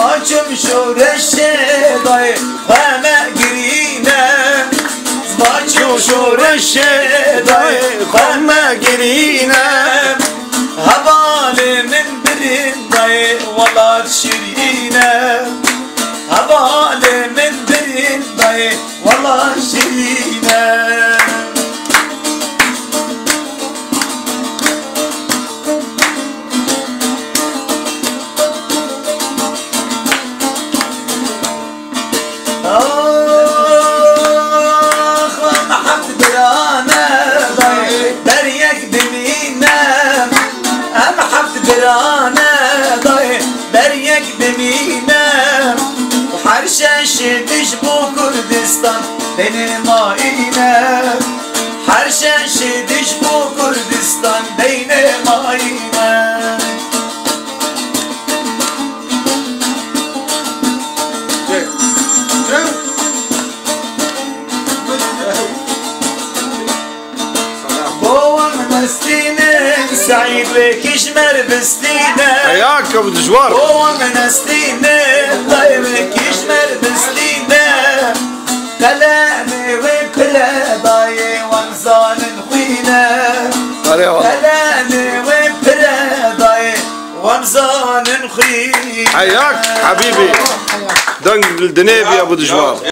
زباچم شورش دای خمه گرینم زباچم شورش دای خمه گرینم هوال من برین دای ولاد شیرینم هوال من برین دای ولاد شیرینم هر شش بو کردستان دین ماینه هر شش بو کردستان دین ماینه بوام مستینه سعید و کشمر بستینه حياك ابو دجوار بوام مستینه طيب كشمر بستینه قلاني وبلا ضاي ومزان خوينه قلاني وبلا ضاي ومزان خوينه حياك حبيبي دنق الدنيبي ابو دجوار.